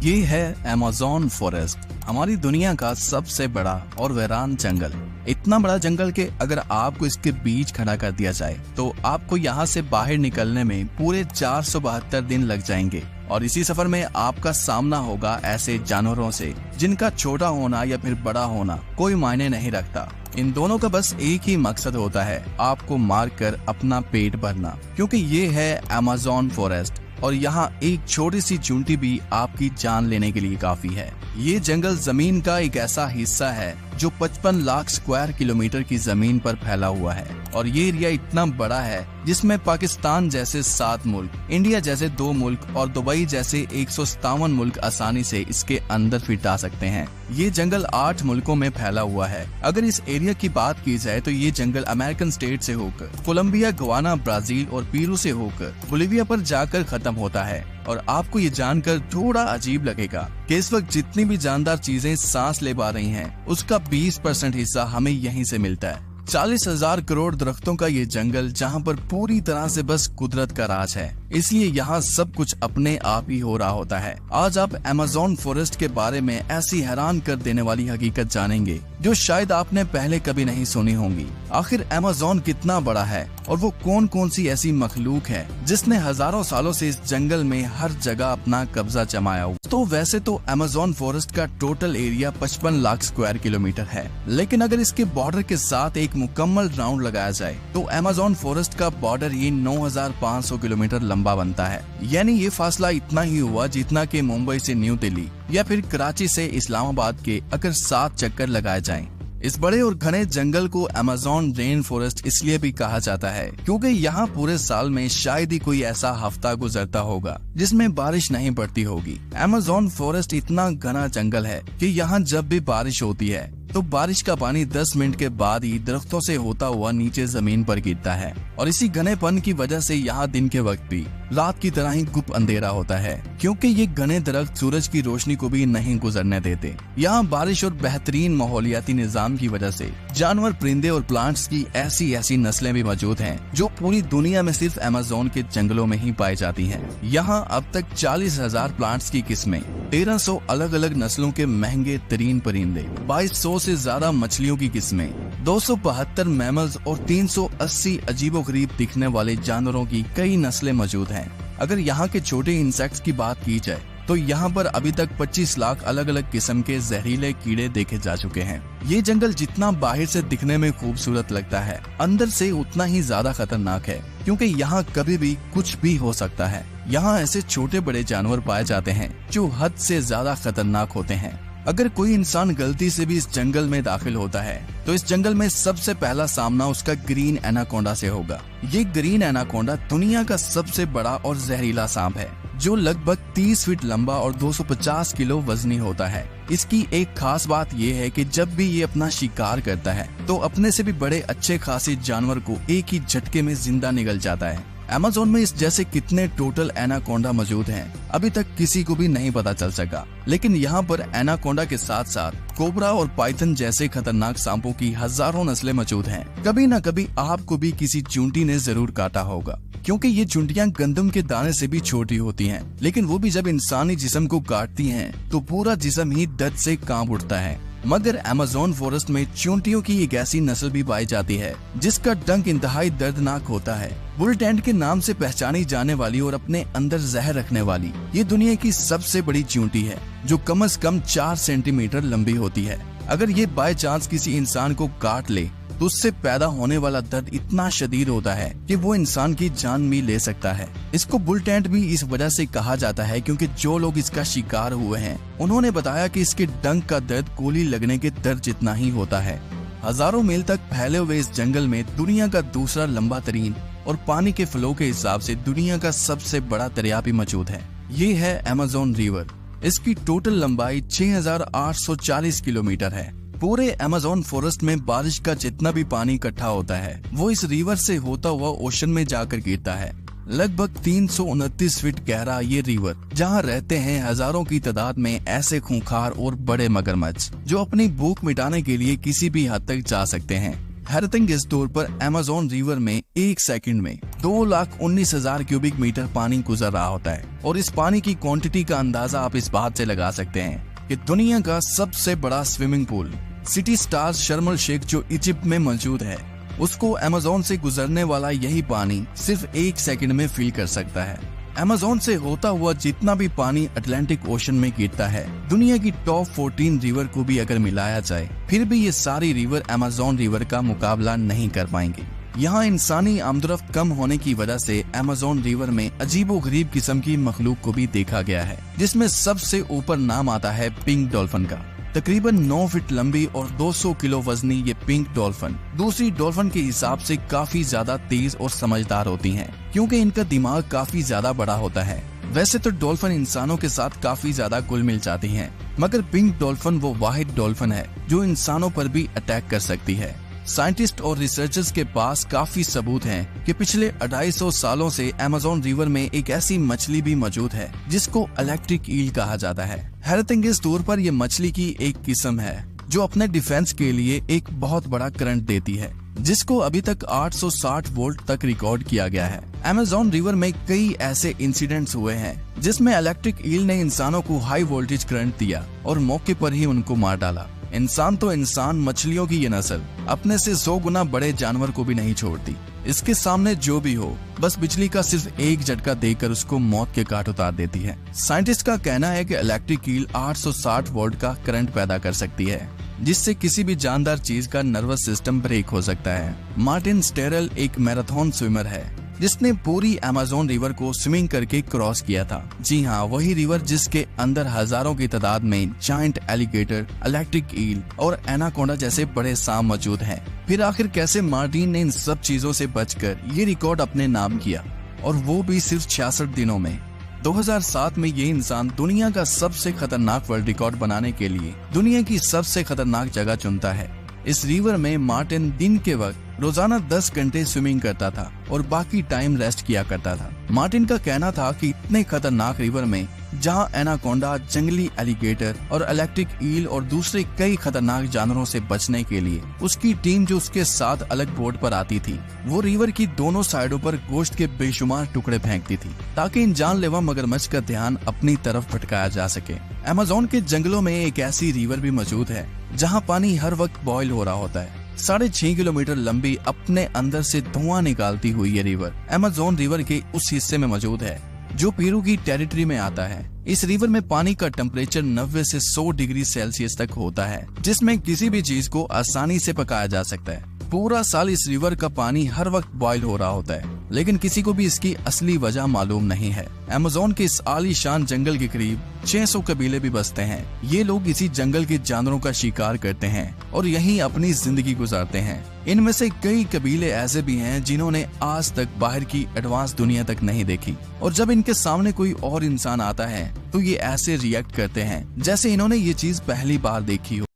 ये है Amazon forest, हमारी दुनिया का सबसे बड़ा और वीरान जंगल। इतना बड़ा जंगल कि अगर आपको इसके बीच खड़ा कर दिया जाए तो आपको यहाँ से बाहर निकलने में पूरे 472 दिन लग जाएंगे। और इसी सफर में आपका सामना होगा ऐसे जानवरों से जिनका छोटा होना या फिर बड़ा होना कोई मायने नहीं रखता। इन दोनों का बस एक ही मकसद होता है, आपको मारकर अपना पेट भरना, क्योंकि ये है अमेज़न फॉरेस्ट और यहाँ एक छोटी सी चूंटी भी आपकी जान लेने के लिए काफी है। ये जंगल जमीन का एक ऐसा हिस्सा है जो 55 लाख स्क्वायर किलोमीटर की जमीन पर फैला हुआ है और ये एरिया इतना बड़ा है जिसमें पाकिस्तान जैसे 7 मुल्क, इंडिया जैसे 2 मुल्क और दुबई जैसे 157 मुल्क आसानी से इसके अंदर फिट आ सकते हैं। ये जंगल 8 मुल्कों में फैला हुआ है। अगर इस एरिया की बात की जाए तो ये जंगल अमेरिकन स्टेट से होकर कोलंबिया, गवाना, ब्राजील और पेरू से होकर बोलिविया पर जाकर खत्म होता है। और आपको ये जानकर थोड़ा अजीब लगेगा कि इस वक्त जितनी भी जानदार चीजें सांस ले पा रही हैं, उसका 20% हिस्सा हमें यहीं से मिलता है। 40,000 करोड़ दरख्तों का ये जंगल जहाँ पर पूरी तरह से बस कुदरत का राज है, इसलिए यहाँ सब कुछ अपने आप ही हो रहा होता है। आज आप अमेज़न फॉरेस्ट के बारे में ऐसी हैरान कर देने वाली हकीकत जानेंगे जो शायद आपने पहले कभी नहीं सुनी होंगी। आखिर अमेज़न कितना बड़ा है और वो कौन कौन सी ऐसी मखलूक है जिसने हजारों सालों से इस जंगल में हर जगह अपना कब्जा जमाया हुआ। तो वैसे तो अमेज़न फॉरेस्ट का total area 55 lakh square kilometre है, लेकिन अगर इसके बॉर्डर के साथ एक मुकम्मल राउंड लगाया जाए तो अमेज़न फॉरेस्ट का बॉर्डर ये 9,500 किलोमीटर लंबा बनता है। यानी ये फासला इतना ही हुआ जितना कि मुंबई से न्यू दिल्ली या फिर कराची से इस्लामाबाद के अगर 7 चक्कर लगाए जाएं। इस बड़े और घने जंगल को अमेज़न रेन फॉरेस्ट इसलिए भी कहा जाता है क्योंकि यहाँ पूरे साल में शायद ही कोई ऐसा हफ्ता गुजरता होगा जिसमें बारिश नहीं पड़ती होगी। अमेज़न फॉरेस्ट इतना घना जंगल है कि यहाँ जब भी बारिश होती है तो बारिश का पानी 10 मिनट के बाद ही दरख्तों से होता हुआ नीचे जमीन पर गिरता है और इसी घनेपन की वजह से यहाँ दिन के वक्त भी रात की तरह ही गुप अंधेरा होता है, क्योंकि ये घने दरख्त सूरज की रोशनी को भी नहीं गुजरने देते। यहाँ बारिश और बेहतरीन माहौलियाती निजाम की वजह से जानवर, परिंदे और प्लांट्स की ऐसी नस्लें भी मौजूद हैं जो पूरी दुनिया में सिर्फ अमेज़न के जंगलों में ही पाई जाती हैं। यहाँ अब तक 40,000 प्लांट्स की किस्में, 1300 अलग अलग नस्लों के महंगे तरीन परिंदे, 2200 से ज्यादा मछलियों की किस्में, 272 मैमल्स और 380 अजीबोगरीब दिखने वाले जानवरों की कई नस्लें मौजूद हैं। अगर यहाँ के छोटे इंसेक्ट्स की बात की जाए तो यहाँ पर अभी तक 25 लाख अलग अलग किस्म के जहरीले कीड़े देखे जा चुके हैं। ये जंगल जितना बाहर से दिखने में खूबसूरत लगता है, अंदर से उतना ही ज्यादा खतरनाक है, क्योंकि यहाँ कभी भी कुछ भी हो सकता है। यहाँ ऐसे छोटे बड़े जानवर पाए जाते हैं जो हद से ज्यादा खतरनाक होते हैं। अगर कोई इंसान गलती से भी इस जंगल में दाखिल होता है तो इस जंगल में सबसे पहला सामना उसका ग्रीन एनाकोंडा से होगा। ये ग्रीन एनाकोंडा दुनिया का सबसे बड़ा और जहरीला सांप है जो लगभग 30 फीट लंबा और 250 किलो वजनी होता है। इसकी एक खास बात ये है कि जब भी ये अपना शिकार करता है तो अपने से भी बड़े अच्छे खासे जानवर को एक ही झटके में जिंदा निगल जाता है। अमेज़न में इस जैसे कितने टोटल एनाकोंडा मौजूद हैं अभी तक किसी को भी नहीं पता चल सका, लेकिन यहाँ पर एनाकोंडा के साथ साथ कोबरा और पाइथन जैसे खतरनाक सांपों की हजारों नस्लें मौजूद हैं। कभी न कभी आपको भी किसी चूंटी ने जरूर काटा होगा, क्योंकि ये चूंटियां गंदम के दाने से भी छोटी होती हैं, लेकिन वो भी जब इंसानी जिस्म को काटती हैं तो पूरा जिस्म ही दर्द से कांप उठता है। मगर अमेज़न फॉरेस्ट में चूंटियों की एक ऐसी नस्ल भी पाई जाती है जिसका डंक इंतहाई दर्दनाक होता है। बुल टेंट के नाम से पहचानी जाने वाली और अपने अंदर जहर रखने वाली ये दुनिया की सबसे बड़ी चूंटी है जो कम से कम 4 सेंटीमीटर लंबी होती है। अगर ये बाय चांस किसी इंसान को काट ले तो उससे पैदा होने वाला दर्द इतना शदीद होता है कि वो इंसान की जान भी ले सकता है। इसको बुल टेंट भी इस वजह से कहा जाता है क्योंकि जो लोग इसका शिकार हुए हैं उन्होंने बताया कि इसके डंक का दर्द गोली लगने के दर्द जितना ही होता है। हजारों मील तक फैले हुए इस जंगल में दुनिया का दूसरा लंबा तरीन और पानी के फ्लो के हिसाब से दुनिया का सबसे बड़ा दरिया भी मौजूद है। ये है अमेज़न रिवर। इसकी टोटल लंबाई 6,840 किलोमीटर है। पूरे अमेज़न फॉरेस्ट में बारिश का जितना भी पानी इकट्ठा होता है वो इस रिवर से होता हुआ ओशन में जाकर गिरता है। लगभग 329 फीट गहरा ये रिवर जहाँ रहते हैं हजारों की तादाद में ऐसे खूंखार और बड़े मगरमच्छ जो अपनी भूख मिटाने के लिए किसी भी हद तक जा सकते हैं। हैरतिंग इस तौर पर अमेज़न रिवर में एक सेकंड में 2,19,000 क्यूबिक मीटर पानी गुजर रहा होता है। और इस पानी की क्वांटिटी का अंदाजा आप इस बात से लगा सकते हैं कि दुनिया का सबसे बड़ा स्विमिंग पूल सिटी स्टार्स शर्म एल शेख जो इजिप्ट में मौजूद है, उसको अमेज़न से गुजरने वाला यही पानी सिर्फ एक सेकंड में फिल कर सकता है। अमेज़न से होता हुआ जितना भी पानी अटलांटिक ओशन में गिरता है, दुनिया की टॉप 14 रिवर को भी अगर मिलाया जाए, फिर भी ये सारी रिवर अमेज़न रिवर का मुकाबला नहीं कर पाएंगी। यहाँ इंसानी आमदरफ्त कम होने की वजह से अमेज़न रिवर में अजीबोगरीब किस्म की मखलूक को भी देखा गया है, जिसमें सबसे ऊपर नाम आता है पिंक डॉल्फिन का। तकरीबन 9 फीट लंबी और 200 किलो वजनी ये पिंक डॉल्फिन दूसरी डॉल्फिन के हिसाब से काफी ज्यादा तेज और समझदार होती हैं, क्योंकि इनका दिमाग काफी ज्यादा बड़ा होता है। वैसे तो डॉल्फिन इंसानों के साथ काफी ज्यादा घुल मिल जाती हैं, मगर पिंक डॉल्फिन वो वाहिद डॉल्फिन है जो इंसानों पर भी अटैक कर सकती है। साइंटिस्ट और रिसर्चर्स के पास काफी सबूत हैं कि पिछले 250 सालों से अमेज़न रिवर में एक ऐसी मछली भी मौजूद है जिसको इलेक्ट्रिक ईल कहा जाता है। हैरतिंग इस तौर पर यह मछली की एक किस्म है जो अपने डिफेंस के लिए एक बहुत बड़ा करंट देती है, जिसको अभी तक 860 वोल्ट तक रिकॉर्ड किया गया है। अमेज़न रिवर में कई ऐसे इंसिडेंट्स हुए हैं जिसमें इलेक्ट्रिक ईल ने इंसानों को हाई वोल्टेज करंट दिया और मौके पर ही उनको मार डाला। इंसान तो इंसान, मछलियों की ये नस्ल अपने से 100 गुना बड़े जानवर को भी नहीं छोड़ती। इसके सामने जो भी हो, बस बिजली का सिर्फ एक झटका देकर उसको मौत के घाट उतार देती है। साइंटिस्ट का कहना है कि इलेक्ट्रिक ईल 860 वोल्ट का करंट पैदा कर सकती है, जिससे किसी भी जानदार चीज का नर्वस सिस्टम ब्रेक हो सकता है। मार्टिन स्टेरल एक मैराथन स्विमर है जिसने पूरी अमेज़न रिवर को स्विमिंग करके क्रॉस किया था। जी हाँ, वही रिवर जिसके अंदर हजारों की तादाद में जायंट एलिगेटर, इलेक्ट्रिक ईल और एनाकोंडा जैसे बड़े सांप मौजूद हैं। फिर आखिर कैसे मार्टिन ने इन सब चीजों से बचकर ये रिकॉर्ड अपने नाम किया, और वो भी सिर्फ 66 दिनों में। 2007 में ये इंसान दुनिया का सबसे खतरनाक वर्ल्ड रिकॉर्ड बनाने के लिए दुनिया की सबसे खतरनाक जगह चुनता है। इस रिवर में मार्टिन दिन के वक्त रोजाना 10 घंटे स्विमिंग करता था और बाकी टाइम रेस्ट किया करता था। मार्टिन का कहना था कि इतने खतरनाक रिवर में जहां एनाकोंडा, जंगली एलिगेटर और इलेक्ट्रिक ईल और दूसरे कई खतरनाक जानवरों से बचने के लिए उसकी टीम जो उसके साथ अलग बोट पर आती थी, वो रिवर की दोनों साइडों पर गोश्त के बेशुमार टुकड़े फेंकती थी ताकि इन जानलेवा मगरमच्छ का ध्यान अपनी तरफ भटकाया जा सके। अमेज़न के जंगलों में एक ऐसी रिवर भी मौजूद है जहाँ पानी हर वक्त बॉयल हो रहा होता है। 6.5 किलोमीटर लंबी, अपने अंदर से धुआं निकालती हुई ये रिवर अमेज़न रिवर के उस हिस्से में मौजूद है जो पेरू की टेरिटरी में आता है। इस रिवर में पानी का टेम्परेचर 90 से 100 डिग्री सेल्सियस तक होता है, जिसमें किसी भी चीज को आसानी से पकाया जा सकता है। पूरा साल इस रिवर का पानी हर वक्त बॉयल हो रहा होता है, लेकिन किसी को भी इसकी असली वजह मालूम नहीं है। अमेज़न के इस आलीशान जंगल के करीब 600 कबीले भी बसते हैं। ये लोग इसी जंगल के जानवरों का शिकार करते हैं और यहीं अपनी जिंदगी गुजारते हैं। इनमें से कई कबीले ऐसे भी हैं जिन्होंने आज तक बाहर की एडवांस दुनिया तक नहीं देखी, और जब इनके सामने कोई और इंसान आता है तो ये ऐसे रिएक्ट करते हैं जैसे इन्होंने ये चीज पहली बार देखी हो।